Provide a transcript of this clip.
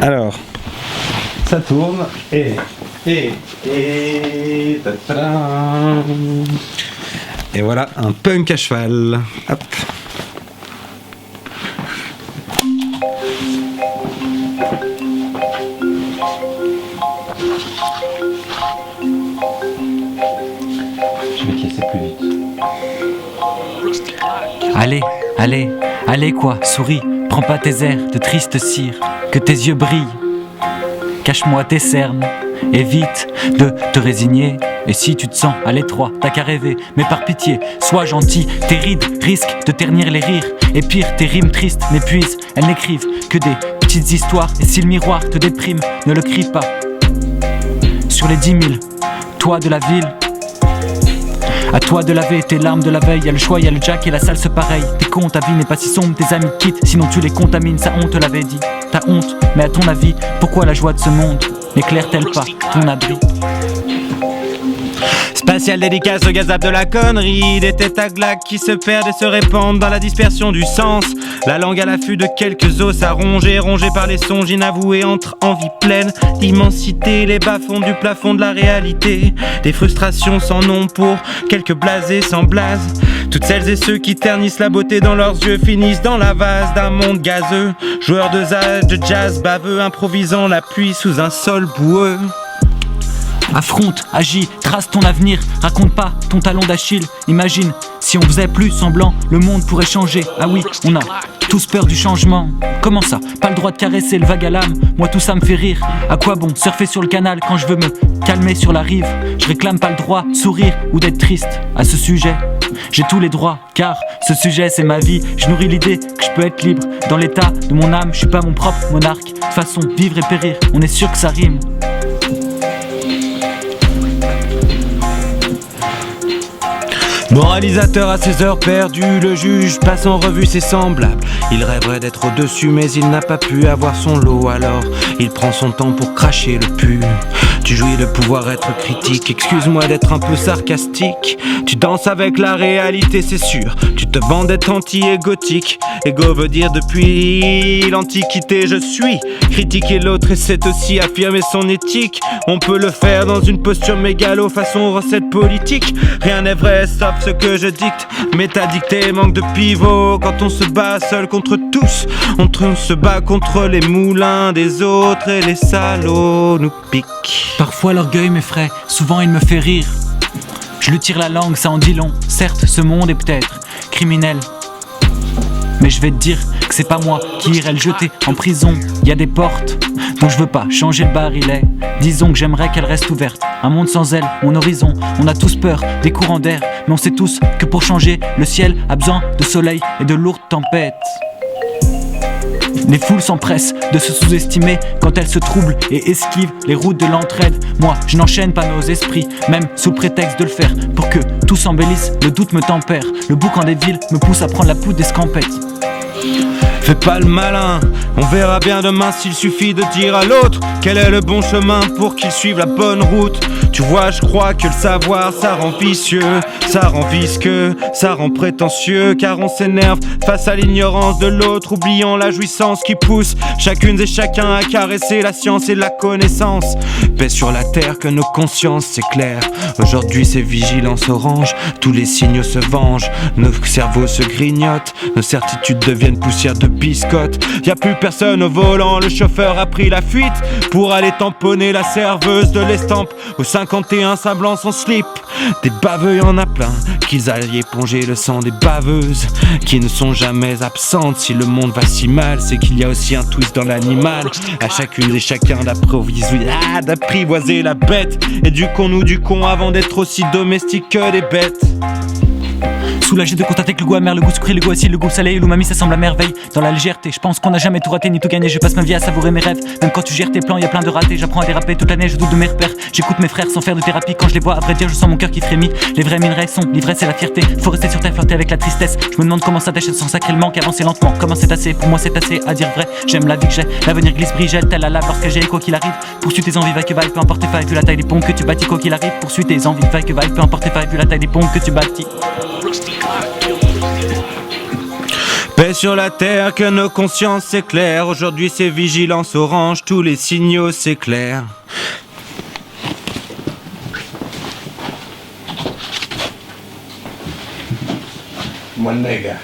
Alors, ça tourne et ta-ta-da. Et voilà un punk à cheval. Hop. Je vais te laisser plus vite. Allez quoi, souris, prends pas tes airs de triste cire, que tes yeux brillent. Cache-moi tes cernes, évite de te résigner. Et si tu te sens à l'étroit, t'as qu'à rêver, mais par pitié, sois gentil. Tes rides risquent de ternir les rires. Et pire, tes rimes tristes m'épuisent. Elles n'écrivent que des petites histoires. Et si le miroir te déprime, ne le crie pas. Sur les 10 000 toits de la ville, à toi de laver tes larmes de la veille. Y'a le choix, y'a le jack et la salse pareil. T'es con, ta vie n'est pas si sombre, tes amis quittent, sinon tu les contamines, ça on te l'avait dit. T'as honte, mais à ton avis, pourquoi la joie de ce monde n'éclaire-t-elle pas ton abri? Spatial dédicace au gazap de la connerie, des têtes à glaques qui se perdent et se répandent dans la dispersion du sens. La langue à l'affût de quelques os à ronger, rongée par les songes inavoués entre envie pleine d'immensité, les bas-fonds du plafond de la réalité. Des frustrations sans nom pour quelques blasés sans blase. Toutes celles et ceux qui ternissent la beauté dans leurs yeux finissent dans la vase d'un monde gazeux. Joueurs de jazz baveux, improvisant la pluie sous un sol boueux. Affronte, agis, trace ton avenir, raconte pas ton talon d'Achille. Imagine, si on faisait plus semblant, le monde pourrait changer. Ah oui, on a tous peur du changement. Comment ça? Pas le droit de caresser le vague à l'âme. Moi tout ça me fait rire. À quoi bon surfer sur le canal quand je veux me calmer sur la rive? Je réclame pas le droit, sourire ou d'être triste. À ce sujet, j'ai tous les droits, car ce sujet c'est ma vie. Je nourris l'idée que je peux être libre. Dans l'état de mon âme, je suis pas mon propre monarque. De toute façon, vivre et périr, on est sûr que ça rime. Moralisateur à ses heures perdues, le juge passe en revue ses semblables. Il rêverait d'être au-dessus mais il n'a pas pu avoir son lot. Alors il prend son temps pour cracher le pu. Tu jouis de pouvoir être critique, excuse-moi d'être un peu sarcastique. Tu danses avec la réalité c'est sûr, tu te vends d'être anti-égotique. Ego veut dire depuis l'antiquité je suis. Critiquer l'autre et c'est aussi affirmer son éthique. On peut le faire dans une posture mégalo façon recette politique. Rien n'est vrai sauf ce que je dicte, mais ta dictée manque de pivot. Quand on se bat seul contre tous, on se bat contre les moulins des autres et les salauds nous piquent. Parfois l'orgueil m'effraie, souvent il me fait rire. Je lui tire la langue, ça en dit long. Certes, ce monde est peut-être criminel, mais je vais te dire que c'est pas moi qui irai le jeter en prison. Y a des portes dont je veux pas changer le barillet. Disons que j'aimerais qu'elles restent ouvertes. Un monde sans elles, mon horizon. On a tous peur des courants d'air, mais on sait tous que pour changer, le ciel a besoin de soleil et de lourdes tempêtes. Les foules s'empressent de se sous-estimer quand elles se troublent et esquivent les routes de l'entraide. Moi, je n'enchaîne pas nos esprits, même sous le prétexte de le faire. Pour que tout s'embellisse, le doute me tempère. Le boucan des villes me pousse à prendre la poudre des scampettes. Fais pas le malin, on verra bien demain s'il suffit de dire à l'autre quel est le bon chemin pour qu'il suive la bonne route. Tu vois, je crois que le savoir ça rend vicieux, ça rend visqueux, ça rend prétentieux. Car on s'énerve face à l'ignorance de l'autre, oubliant la jouissance qui pousse chacune et chacun à caresser la science et la connaissance. Paix sur la terre que nos consciences s'éclairent. Aujourd'hui c'est vigilance orange, tous les signaux se vengent. Nos cerveaux se grignotent, nos certitudes deviennent poussière de biscotte. Y'a plus personne au volant, le chauffeur a pris la fuite pour aller tamponner la serveuse de l'estampe. Au 51 sablant son slip. Des baveux y'en a plein, qu'ils aillent éponger le sang des baveuses qui ne sont jamais absentes. Si le monde va si mal, c'est qu'il y a aussi un twist dans l'animal. À chacune et chacun d'apprivoiser la bête. Éduquons-nous du con avant d'être aussi domestiques que des bêtes. Soulagé de constater que le goût amer, le goût sucré, le goût acide, le goût salé et l'umami ça semble à merveille. Dans la légèreté, je pense qu'on a jamais tout raté ni tout gagné. Je passe ma vie à savourer mes rêves. Même quand tu gères tes plans, y a plein de ratés. J'apprends à déraper toute l'année, je doute de mes repères. J'écoute mes frères sans faire de thérapie. Quand je les vois, à vrai dire, je sens mon cœur qui frémit. Les vrais minerais sont l'ivresse et la fierté. Faut rester sur terre, flirter avec la tristesse. Je me demande comment s'attacher sans sacrer le manque, avancer lentement. Comment c'est assez, pour moi c'est assez, à dire vrai. J'aime la vie que j'ai, l'avenir glisse, brille, gèle, telle la lave lorsque j'ai quoi qu'il arrive. Poursuis tes envies, vaille que vaille, peu importe tes failles, vu la taille des ponts que tu bâtis, quoi qu'il arrive. Poursuis tes envies, vaille que vaille, peu importe tes failles, vu la taille des ponts que tu bâtis. Paix sur la terre que nos consciences s'éclairent. Aujourd'hui c'est vigilance orange, tous les signaux s'éclairent. Mon nigga.